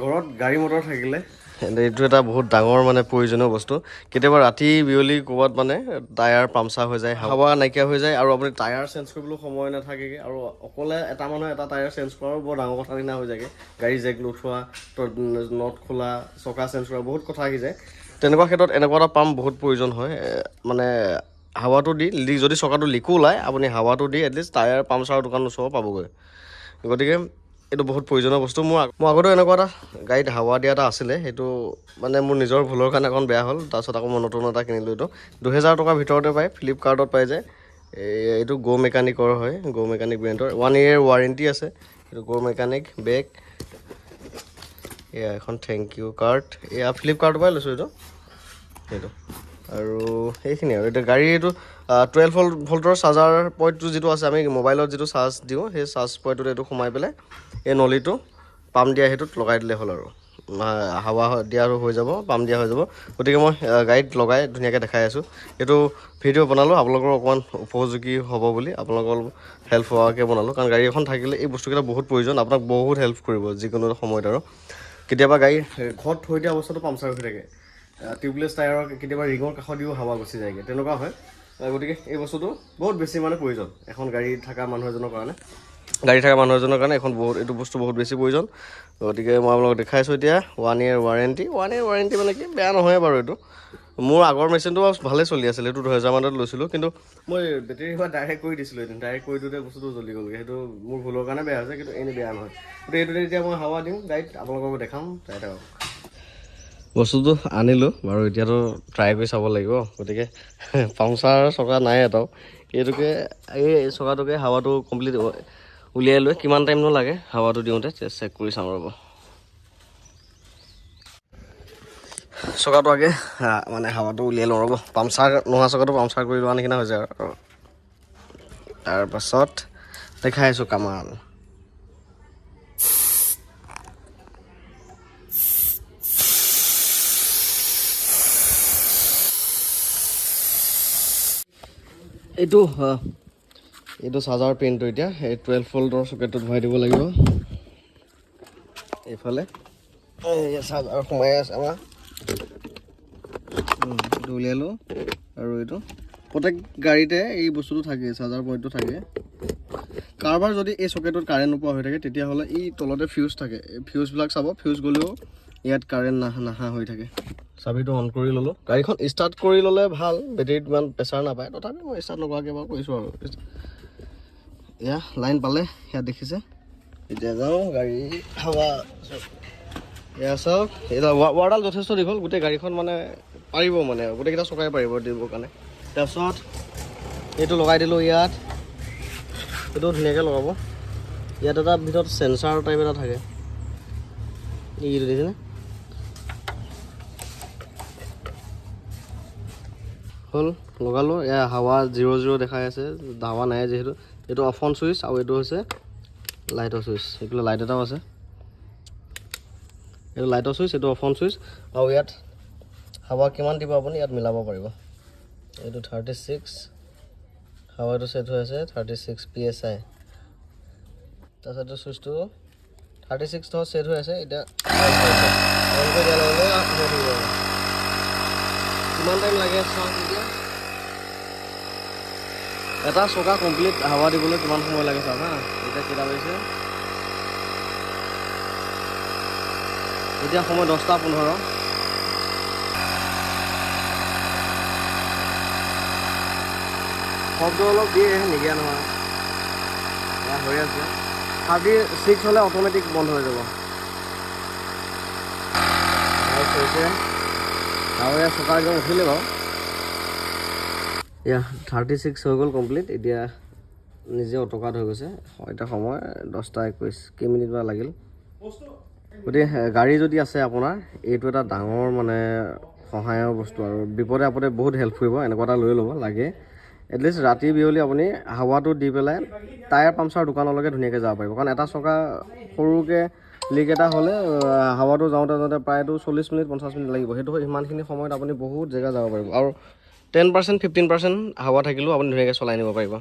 ঘৰত গাড়ী মটৰ থাকিলে এইটো এটা বহুত ডাঙৰ মানে প্ৰয়োজনীয় বস্তু কেতিয়াবা ৰাতি বিয়লি ক'ৰবাত মানে টায়াৰ পামচাৰ হৈ যায় হাৱা নাইকিয়া হৈ যায় আৰু আপুনি টায়াৰ চেঞ্জ কৰিবলৈ সময় নাথাকেগৈ আৰু অকলে এটা মানুহে এটা টায়াৰ চেঞ্জ কৰাৰো বৰ ডাঙৰ কথা নিচিনা হৈ যায়গৈ গাড়ী জেক উঠোৱা নট খোলা চকা চেঞ্জ কৰা বহুত কথা আহি যায় তেনেকুৱা ক্ষেত্ৰত এনেকুৱা এটা পাম্প বহুত প্ৰয়োজন হয় মানে হাৱাটো দি যদি চকাটো লিকো ওলায় আপুনি হাৱাটো দি এটলিষ্ট টায়াৰ পামচাৰৰ দোকান ওচৰ পাবগৈ গতিকে এইটো বহুত প্ৰয়োজনীয় বস্তু মোৰ আগতে এনেকুৱা এটা গাড়ীত হাৱা দিয়া এটা আছিলে সেইটো মানে মোৰ নিজৰ ভুলৰ কাৰণে অকণ বেয়া হ'ল তাৰপিছত আকৌ মই নতুন এটা কিনিলোঁ এইটো 2000 টকাৰ ভিতৰতে পায় ফ্লিপকাৰ্টত পাই যায় এইটো গ' মেকানিকৰ হয় গ' মেকানিক ব্ৰেণ্ডৰ 1 year ৱাৰেণ্টি আছে এইটো গ' মেকানিক বেগ এয়া এখন থেংক ইউ কাৰ্ড এয়া ফ্লিপকাৰ্টৰ পৰাই লৈছোঁ এইটো আৰু সেইখিনি আৰু এতিয়া গাড়ী এইটো 12 ভল্টৰ চাৰ্জাৰ পইণ্টটো যিটো আছে আমি মোবাইলত যিটো চাৰ্জ দিওঁ সেই চাৰ্জ পইণ্টটোত এইটো সোমাই পেলাই এই নলীটো পাম্প দিয়া সেইটোত লগাই দিলে হ'ল আৰু হাৱা দিয়া হৈ যাব পাম্প দিয়া হৈ যাব গতিকে মই গাড়ীত লগাই ধুনীয়াকৈ দেখাই আছোঁ এইটো ভিডিঅ' বনালোঁ আপোনালোকৰ অকণমান উপযোগী হ'ব বুলি আপোনালোকৰ হেল্প হোৱাকৈ বনালোঁ কাৰণ গাড়ী এখন থাকিলে এই বস্তুকেইটা বহুত প্ৰয়োজন আপোনাক বহুত হেল্প কৰিব যিকোনো সময়ত আৰু কেতিয়াবা গাড়ী ঘৰত থৈ দিয়া অৱস্থাটো পামচাৰ হৈ থাকে টিউবলেছ টায়াৰৰ কেতিয়াবা ৰিঙৰ কাষত দিও হাৱা গুচি যায়গৈ তেনেকুৱা হয় গতিকে এই বস্তুটো বহুত বেছি মানে প্ৰয়োজন এখন গাড়ী থকা মানুহ এজনৰ কাৰণে এইটো বস্তু বহুত বেছি প্ৰয়োজন গতিকে মই আপোনালোকক দেখাইছোঁ এতিয়া 1 year ৱাৰেণ্টি মানে কি বেয়া নহয় বাৰু এইটো মোৰ আগৰ মেচিনটো ভালেই চলি আছিলে এইটো 2000 মানত লৈছিলোঁ কিন্তু মই বেটেৰী হোৱা ডাইৰেক্ট কৰি দিছিলোঁ এদিন ডাইৰেক্ট কৰি দিওঁতে বস্তুটো জ্বলি গ'লগৈ সেইটো মোৰ ভুলৰ কাৰণে বেয়া হৈছে কিন্তু এনেই বেয়া নহয় গতিকে এইটোতে এতিয়া মই হাৱা দিম গাড়ীত আপোনালোকক দেখাম চাই থাকক বস্তুটো আনিলোঁ বাৰু এতিয়াতো ট্ৰাই কৰি চাব লাগিব গতিকে পামচাৰ চকা নাই এটাও এইটোকে এই চকাটোকে হাৱাটো কমপ্লিট উলিয়াই লৈ কিমান টাইমনো লাগে হাৱাটো দিওঁতে চেক কৰি চাম ৰ'ব চকাটো আগে মানে হাৱাটো উলিয়াই লওঁ ৰ'ব পামচাৰ নোহোৱা চকাটো পামচাৰ কৰি লোৱা নিচিনা হৈছে আৰু তাৰপাছত দেখাই আছোঁ কামাল এইটো চাৰ্জাৰ পিনটো এতিয়া এই 12 ভল্টৰ চকেটটোত ভৰাই দিব লাগিব এইফালে চাৰ্জাৰ সোমাই আছে আমাৰ এইটো উলিয়ালোঁ আৰু এইটো প্ৰত্যেক গাড়ীতে এই বস্তুটো থাকে চাৰ্জাৰ পইণ্টটো থাকে কাৰোবাৰ যদি এই চকেটত কাৰেণ্ট নোপোৱা হৈ থাকে তেতিয়াহ'লে এই তলতে ফিউজ থাকে ফিউজবিলাক চাব ফিউজ গ'লেও ইয়াত কাৰেণ্ট নাহা হৈ থাকে চাবিটো অন কৰি ল'লোঁ গাড়ীখন ষ্টাৰ্ট কৰি ল'লে ভাল বেটেৰীত ইমান প্ৰেছাৰ নাপায় তথাপি মই ষ্টাৰ্ট নকৰাকৈ বাৰু কৰিছোঁ আৰু এয়া লাইন পালে ইয়াত দেখিছে এতিয়া যাওঁ গাড়ী হাৱা এয়া চাওক এতিয়া ৱাৰডাল যথেষ্ট দীঘল গোটেই গাড়ীখন মানে পাৰিব মানে গোটেইকেইটা চকাই পাৰিব দিবৰ কাৰণে তাৰপিছত এইটো লগাই দিলোঁ ইয়াত এইটো ধুনীয়াকৈ লগাব ইয়াত এটা ভিতৰত চেঞ্চাৰ টাইপ এটা থাকে এইটো দেখিছেনে হ'ল লগালোঁ এয়া হাৱা 0 দেখাই আছে হাৱা নাই যিহেতু এইটো অফ অন চুইচ আৰু এইটো হৈছে লাইটৰ চুইচ এইফালে লাইট এটাও আছে এইটো লাইটৰ চুইচ এইটো অফ অন চুইচ আৰু ইয়াত হাৱা কিমান দিব আপুনি ইয়াত মিলাব পাৰিব এইটো 36 হাৱাটো ছেট হৈ আছে 36 PSI তাৰপিছত এইটো চুইচটো 36 ছেট হৈ আছে এতিয়া কিমান টাইম লাগে চাওক এতিয়া এটা চকা কমপ্লিট হাৱা দিবলৈ কিমান সময় লাগে চাওক হা এতিয়া কেইটা বাজিছে এতিয়া সময় 10:15 শব্দ অলপ দিয়ে নিদিয়া নহয় এয়া হৈ আছে 36 হ'লে অট'মেটিক বন্ধ হৈ যাব আৰু এয়া চকা একদম উঠিলে বাৰু এয়া 36 হৈ গ'ল কমপ্লিট এতিয়া নিজে অট'কাট হৈ গৈছে এতিয়া সময় 10:21 কেইমিনিট মান লাগিল গতিকে গাড়ী যদি আছে আপোনাৰ এইটো এটা ডাঙৰ মানে সহায়ৰ বস্তু আৰু বিপদে আপদে বহুত হেল্প কৰিব এনেকুৱা এটা লৈ ল'ব লাগে এটলিষ্ট ৰাতি বিয়লি আপুনি হাৱাটো দি পেলাই টায়াৰ পামচাৰ দোকানলৈকে ধুনীয়াকৈ যাব পাৰিব কাৰণ এটা চকা সৰুকৈ লিক এটা হ'লে হাৱাটো যাওঁতে প্ৰায়তো 40 মিনিট 50 মিনিট লাগিব সেইটো ইমানখিনি সময়ত আপুনি বহুত জেগা যাব পাৰিব আৰু 10% 15% হাৱা থাকিলেও আপুনি ধুনীয়াকৈ চলাই নিব পাৰিব